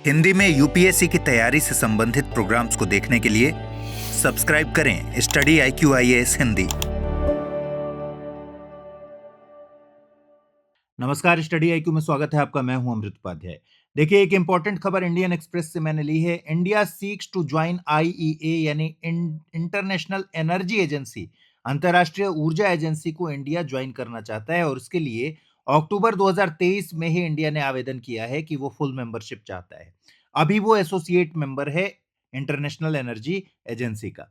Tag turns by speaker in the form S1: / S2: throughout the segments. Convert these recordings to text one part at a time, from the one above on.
S1: हिंदी में यूपीएससी की तैयारी से संबंधित प्रोग्राम्स को देखने के लिए सब्सक्राइब करें स्टडी IQ IAS हिंदी।
S2: नमस्कार, स्टडी IQ में स्वागत है आपका। मैं हूं अमृत उपाध्याय। देखिए, एक इंपॉर्टेंट खबर इंडियन एक्सप्रेस से मैंने ली है। India seeks to join IEA यानी इंटरनेशनल एनर्जी एजेंसी, अंतर्राष्ट्रीय ऊर्जा एजेंसी को इंडिया ज्वाइन करना चाहता है और उसके लिए अक्टूबर 2023 में ही इंडिया ने आवेदन किया है कि वो फुल मेंबरशिप चाहता है। अभी वो एसोसिएट मेंबर है इंटरनेशनल एनर्जी एजेंसी का।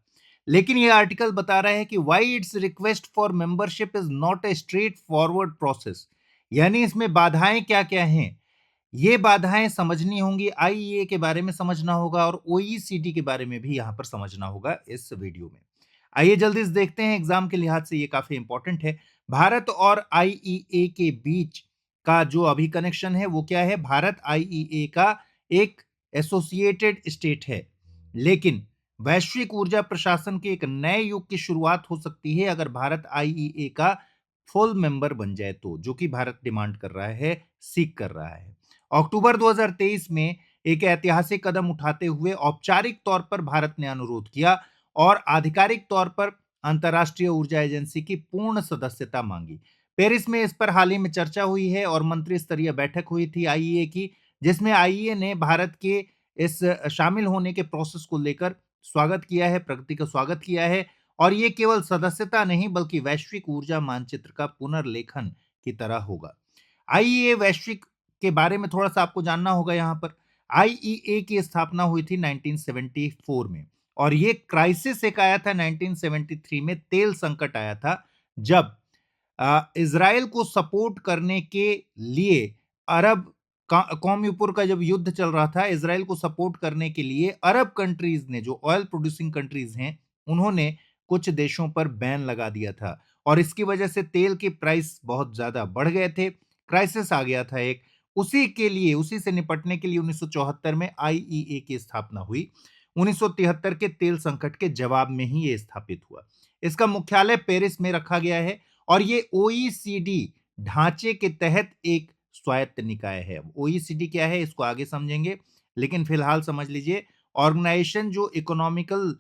S2: लेकिन ये आर्टिकल बता रहा है कि why it's request for membership is not a straight forward process, यानी इसमें बाधाएं क्या क्या हैं, ये बाधाएं समझनी होंगी। आईईए के बारे में समझना होगा और ओईसीडी के बारे में भी यहां पर समझना होगा इस वीडियो में। आइए जल्दी से देखते हैं, एग्जाम के लिहाज से ये काफी इंपॉर्टेंट है। भारत और आईईए के बीच का जो अभी कनेक्शन है वो क्या है? भारत आईईए का एक एसोसिएटेड स्टेट है, लेकिन वैश्विक ऊर्जा प्रशासन के एक नए युग की शुरुआत हो सकती है अगर भारत आईईए का फुल मेंबर बन जाए तो, जो कि भारत डिमांड कर रहा है, सीख कर रहा है। अक्टूबर 2023 में एक ऐतिहासिक कदम उठाते हुए औपचारिक तौर पर भारत ने अनुरोध किया और आधिकारिक तौर पर अंतर्राष्ट्रीय ऊर्जा एजेंसी की पूर्ण सदस्यता मांगी। पेरिस में इस पर हाल ही में चर्चा हुई है और मंत्री स्तरीय बैठक हुई थी आईईए की, जिसमें आईईए ने भारत के इस शामिल होने के प्रोसेस को लेकर स्वागत किया है, प्रगति का स्वागत किया है। और ये केवल सदस्यता नहीं बल्कि वैश्विक ऊर्जा मानचित्र का पुनर्लेखन की तरह होगा। आईईए वैश्विक के बारे में थोड़ा सा आपको जानना होगा। यहां पर आईईए की स्थापना हुई थी 1974 में और ये क्राइसिस एक आया था 1973 में, तेल संकट आया था, जब इजराइल को सपोर्ट करने के लिए अरब कौम का जब युद्ध चल रहा था, इजराइल को सपोर्ट करने के लिए अरब कंट्रीज ने, जो ऑयल प्रोड्यूसिंग कंट्रीज हैं, उन्होंने कुछ देशों पर बैन लगा दिया था और इसकी वजह से तेल के प्राइस बहुत ज्यादा बढ़ गए थे। क्राइसिस आ गया था एक। उसी से निपटने के लिए 1974 में आईईए की स्थापना हुई। 1973 के तेल संकट के जवाब में ही ये स्थापित हुआ। इसका मुख्यालय पेरिस में रखा गया है और ये ओईसीडी ढांचे के तहत एक स्वायत्त निकाय है। ओईसीडी क्या है इसको आगे समझेंगे, लेकिन फिलहाल समझ लीजिए, ऑर्गेनाइजेशन जो इकोनॉमिकल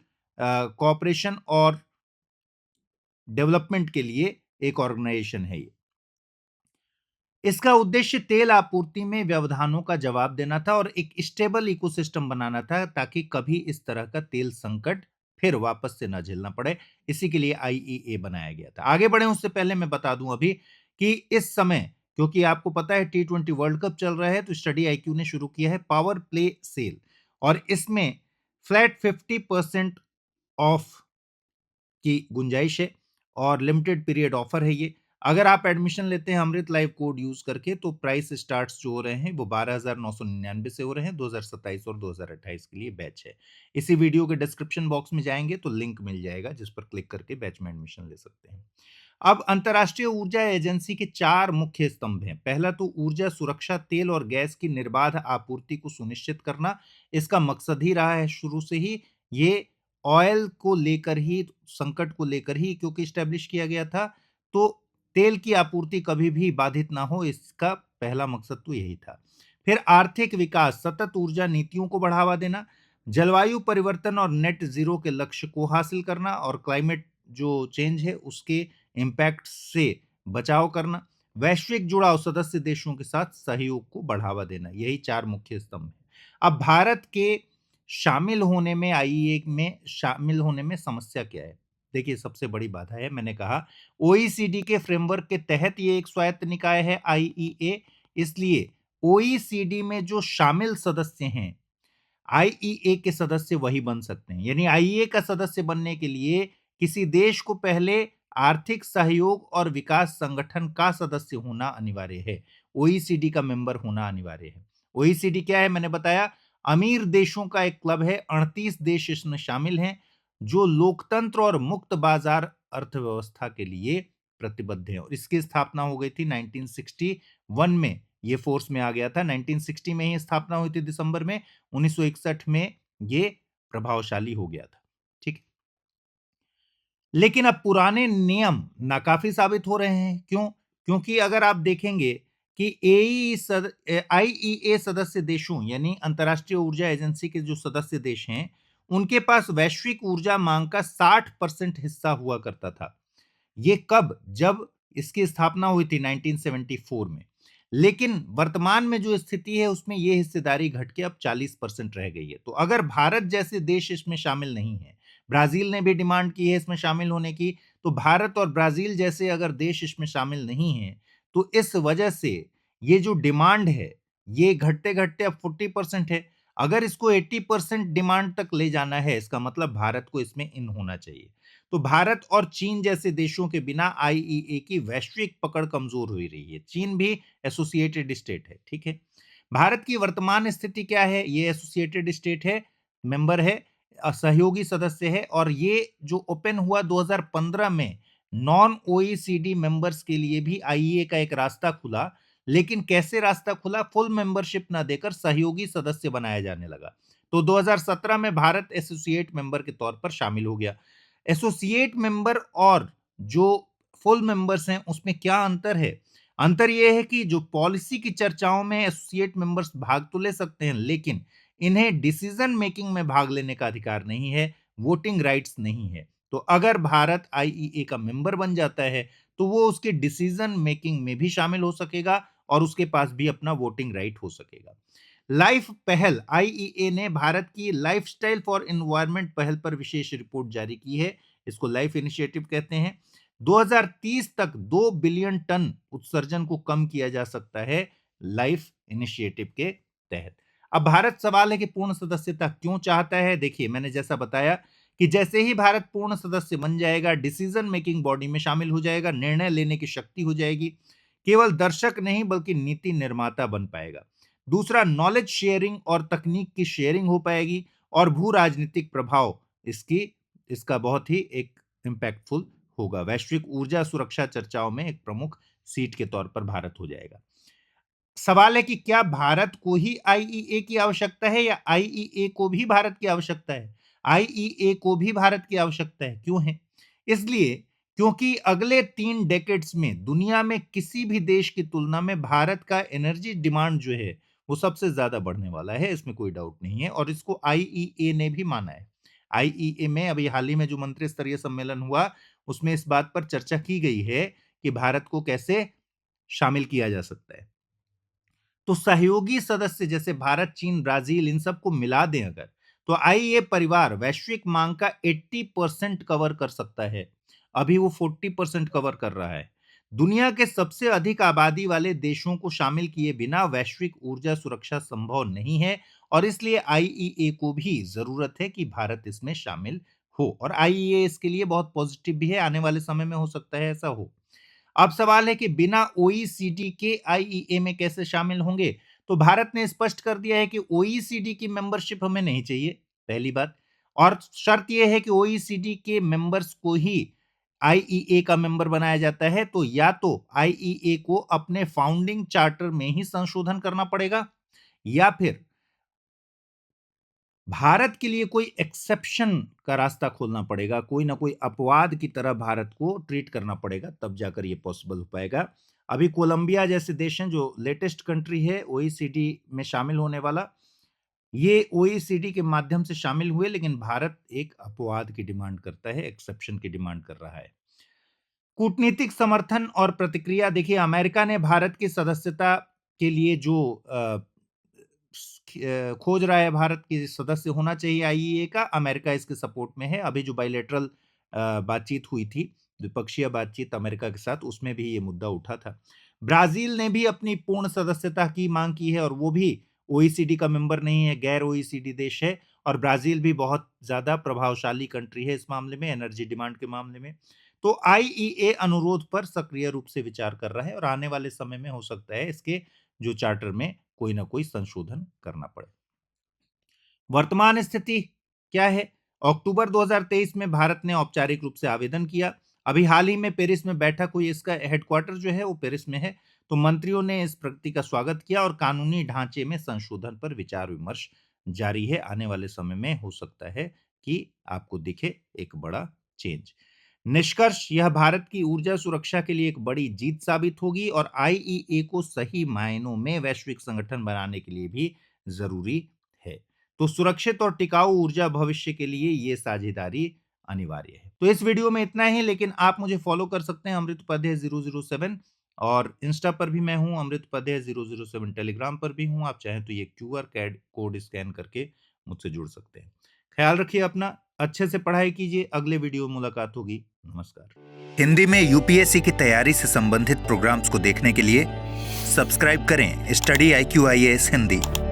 S2: कॉपरेशन और डेवलपमेंट के लिए एक ऑर्गेनाइजेशन है ये। इसका उद्देश्य तेल आपूर्ति में व्यवधानों का जवाब देना था और एक स्टेबल इकोसिस्टम बनाना था ताकि कभी इस तरह का तेल संकट फिर वापस से न झेलना पड़े। इसी के लिए आईईए बनाया गया था। आगे बढ़े उससे पहले मैं बता दूं अभी कि इस समय, क्योंकि आपको पता है T20 वर्ल्ड कप चल रहा है, तो स्टडी IQ ने शुरू किया है पावर प्ले सेल और इसमें फ्लैट 50% ऑफ की गुंजाइश है और लिमिटेड पीरियड ऑफर है ये। अगर आप एडमिशन लेते हैं अमृत लाइव कोड यूज करके तो प्राइस स्टार्ट्स जो हो रहे हैं वो 12,999 से हो रहे हैं। 2027 और 2028 के लिए बैच है। इसी वीडियो के डिस्क्रिप्शन बॉक्स में जाएंगे तो लिंक मिल जाएगा जिस पर क्लिक करके बैच में एडमिशन ले सकते हैं। अब अंतर्राष्ट्रीय ऊर्जा एजेंसी के 4 मुख्य स्तंभ हैं। पहला तो ऊर्जा सुरक्षा, तेल और गैस की निर्बाध आपूर्ति को सुनिश्चित करना। इसका मकसद ही रहा है शुरू से ही। ये ऑयल को लेकर ही, संकट को लेकर ही क्योंकि स्टैब्लिश किया गया था, तो तेल की आपूर्ति कभी भी बाधित ना हो, इसका पहला मकसद तो यही था। फिर आर्थिक विकास, सतत ऊर्जा नीतियों को बढ़ावा देना, जलवायु परिवर्तन और नेट जीरो के लक्ष्य को हासिल करना और क्लाइमेट जो चेंज है उसके इंपैक्ट से बचाव करना, वैश्विक जुड़ाव, सदस्य देशों के साथ सहयोग को बढ़ावा देना, यही 4 मुख्य स्तंभ हैं। अब भारत के शामिल होने में, आईईए में शामिल होने में समस्या क्या है? देखिए, सबसे बड़ी बाधा है, मैंने कहा, ओईसीडी के फ्रेमवर्क के तहत ये एक स्वायत्त निकाय है आईईए, इसलिए ओईसीडी में जो शामिल सदस्य हैं, आईईए के सदस्य वही बन सकते हैं। यानी आईईए का सदस्य बनने के लिए किसी देश को पहले आर्थिक सहयोग और विकास संगठन का सदस्य होना अनिवार्य है, ओईसीडी का मेंबर होना अनिवार्य है। ओईसीडी क्या है? मैंने बताया, अमीर देशों का एक क्लब है। 38 देश इसमें शामिल हैं जो लोकतंत्र और मुक्त बाजार अर्थव्यवस्था के लिए प्रतिबद्ध है और इसकी स्थापना हो गई थी 1961 में। ये फोर्स में आ गया था 1960 में ही स्थापना हुई थी दिसंबर में। 1961 में ये प्रभावशाली हो गया था। ठीक है, लेकिन अब पुराने नियम नाकाफी साबित हो रहे हैं। क्यों? क्योंकि अगर आप देखेंगे कि आईईए सदस्य देशों यानी अंतर्राष्ट्रीय ऊर्जा एजेंसी के जो सदस्य देश हैं, उनके पास वैश्विक ऊर्जा मांग का 60% हिस्सा हुआ करता था। ये कब? जब इसकी स्थापना हुई थी 1974 में। लेकिन वर्तमान में जो स्थिति है उसमें ये हिस्सेदारी घट के अब 40% रह गई है। तो अगर भारत जैसे देश इसमें शामिल नहीं है, ब्राजील ने भी डिमांड की है इसमें शामिल होने की, तो भारत और ब्राजील जैसे अगर देश इसमें शामिल नहीं है, तो इस वजह से ये जो डिमांड है, ये घटते-घटते अब 40% है। अगर इसको 80% डिमांड तक ले जाना है, इसका मतलब भारत को इसमें इन होना चाहिए। तो भारत और चीन जैसे देशों के बिना आईईए की वैश्विक पकड़ कमजोर हो रही है। चीन भी एसोसिएटेड स्टेट है, ठीक है। भारत की वर्तमान स्थिति क्या है? ये एसोसिएटेड स्टेट है, मेंबर है, सहयोगी सदस्य है, और ये जो ओपन हुआ 2015 में नॉन ओईसीडी मेंबर्स के लिए भी आईईए का एक रास्ता खुला। लेकिन कैसे रास्ता खुला? फुल मेंबरशिप ना देकर सहयोगी सदस्य बनाया जाने लगा। तो 2017 में भारत एसोसिएट मेंबर के तौर पर शामिल हो गया। एसोसिएट मेंबर और जो फुल मेंबर्स हैं उसमें क्या अंतर है? अंतर यह है कि जो पॉलिसी की चर्चाओं में एसोसिएट मेंबर्स भाग तो ले सकते हैं, लेकिन इन्हें डिसीजन मेकिंग में भाग लेने का अधिकार नहीं है, वोटिंग राइट्स नहीं है। तो अगर भारत आईईए का मेंबर बन जाता है तो वो उसके डिसीजन मेकिंग में भी शामिल हो सकेगा और उसके पास भी अपना वोटिंग राइट हो सकेगा। लाइफ पहल आईईए ने भारत की लाइफस्टाइल फॉर एनवायरनमेंट पहल पर विशेष रिपोर्ट जारी की है। इसको लाइफ इनिशिएटिव कहते हैं। 2030 तक 2 बिलियन टन उत्सर्जन को कम किया जा सकता है लाइफ इनिशिएटिव के तहत। अब भारत सवाल है कि पूर्ण सदस्यता क्यों चाहता है? देखिए, मैंने जैसा बताया कि जैसे ही भारत पूर्ण सदस्य बन जाएगा, डिसीजन मेकिंग बॉडी में शामिल हो जाएगा, निर्णय लेने की शक्ति हो जाएगी, केवल दर्शक नहीं बल्कि नीति निर्माता बन पाएगा। दूसरा, नॉलेज शेयरिंग और तकनीक की शेयरिंग हो पाएगी, और भू राजनीतिक प्रभाव इसकी इसका बहुत ही एक इम्पैक्टफुल होगा। वैश्विक ऊर्जा सुरक्षा चर्चाओं में एक प्रमुख सीट के तौर पर भारत हो जाएगा। सवाल है कि क्या भारत को ही आईईए की आवश्यकता है या आईईए को भी भारत की आवश्यकता है? आईईए को भी भारत की आवश्यकता है। क्यों है? इसलिए क्योंकि अगले 3 डेकेड्स में दुनिया में किसी भी देश की तुलना में भारत का एनर्जी डिमांड जो है वो सबसे ज्यादा बढ़ने वाला है, इसमें कोई डाउट नहीं है, और इसको आईईए ने भी माना है। आईईए में अभी हाल ही में जो मंत्री स्तरीय सम्मेलन हुआ उसमें इस बात पर चर्चा की गई है कि भारत को कैसे शामिल किया जा सकता है। तो सहयोगी सदस्य जैसे भारत, चीन, ब्राजील, इन सबको मिला दें अगर, तो आईईए परिवार वैश्विक मांग का 80% कवर कर सकता है। अभी वो 40% कवर कर रहा है। दुनिया के सबसे अधिक आबादी वाले देशों को शामिल किए बिना वैश्विक ऊर्जा सुरक्षा संभव नहीं है, और इसलिए आईईए को भी जरूरत है कि भारत इसमें शामिल हो, और आईईए इसके लिए बहुत पॉजिटिव भी है। आने वाले समय में हो सकता है ऐसा हो। अब सवाल है कि बिना ओईसीडी के आईईए में कैसे शामिल होंगे? तो भारत ने स्पष्ट कर दिया है कि ओईसीडी की मेंबरशिप हमें नहीं चाहिए, पहली बात। और शर्त यह है कि ओईसीडी के मेंबर्स को ही आईईए का मेंबर बनाया जाता है। तो या तो आईईए को अपने फाउंडिंग चार्टर में ही संशोधन करना पड़ेगा, या फिर भारत के लिए कोई एक्सेप्शन का रास्ता खोलना पड़ेगा, कोई ना कोई अपवाद की तरह भारत को ट्रीट करना पड़ेगा, तब जाकर ये पॉसिबल हो पाएगा। अभी कोलंबिया जैसे देश हैं जो लेटेस्ट कंट्री है ओईसीडी में शामिल होने वाला, ये ओईसीडी के माध्यम से शामिल हुए, लेकिन भारत एक अपवाद की डिमांड करता है, एक्सेप्शन की डिमांड कर रहा है। कूटनीतिक समर्थन और प्रतिक्रिया, देखिए अमेरिका ने भारत की सदस्यता के लिए जो खोज रहा है, भारत की सदस्य होना चाहिए आईईए का, अमेरिका इसके सपोर्ट में है। अभी जो बायलैटरल बातचीत हुई थी, द्विपक्षीय बातचीत अमेरिका के साथ, उसमें भी ये मुद्दा उठा था। ब्राजील ने भी अपनी पूर्ण सदस्यता की मांग की है, और वो भी ओईसीडी का मेंबर नहीं है, गैर ओईसीडी देश है, और ब्राजील भी बहुत ज्यादा प्रभावशाली कंट्री है इस मामले में, एनर्जी डिमांड के मामले में। तो आईईए अनुरोध पर सक्रिय रूप से विचार कर रहा है, और आने वाले समय में हो सकता है इसके जो चार्टर में कोई ना कोई संशोधन करना पड़े। वर्तमान स्थिति क्या है? अक्टूबर 2023 में भारत ने औपचारिक रूप से आवेदन किया। अभी हाल ही में पेरिस में बैठक हुई, इसका हेडक्वार्टर जो है वो पेरिस में है। तो मंत्रियों ने इस प्रगति का स्वागत किया, और कानूनी ढांचे में संशोधन पर विचार विमर्श जारी है। आने वाले समय में हो सकता है कि आपको दिखे एक बड़ा चेंज। निष्कर्ष, यह भारत की ऊर्जा सुरक्षा के लिए एक बड़ी जीत साबित होगी और आईईए को सही मायनों में वैश्विक संगठन बनाने के लिए भी जरूरी है। तो सुरक्षित और टिकाऊ ऊर्जा भविष्य के लिए ये साझेदारी अनिवार्य है। तो इस वीडियो में इतना ही, लेकिन आप मुझे फॉलो कर सकते हैं अमृत उपाध्याय 007 और इंस्टा पर भी मैं हूं अमृत उपाध्याय 007, टेलीग्राम पर भी हूं। आप चाहें तो ये क्यूआर कोड स्कैन करके मुझसे जुड़ सकते हैं। ख्याल रखिए अपना, अच्छे से पढ़ाई कीजिए। अगले वीडियो में मुलाकात होगी। नमस्कार।
S1: हिंदी में यूपीएससी की तैयारी से संबंधित प्रोग्राम्स को देखने के लिए सब्सक्राइब करें स्टडी IQ IAS हिंदी।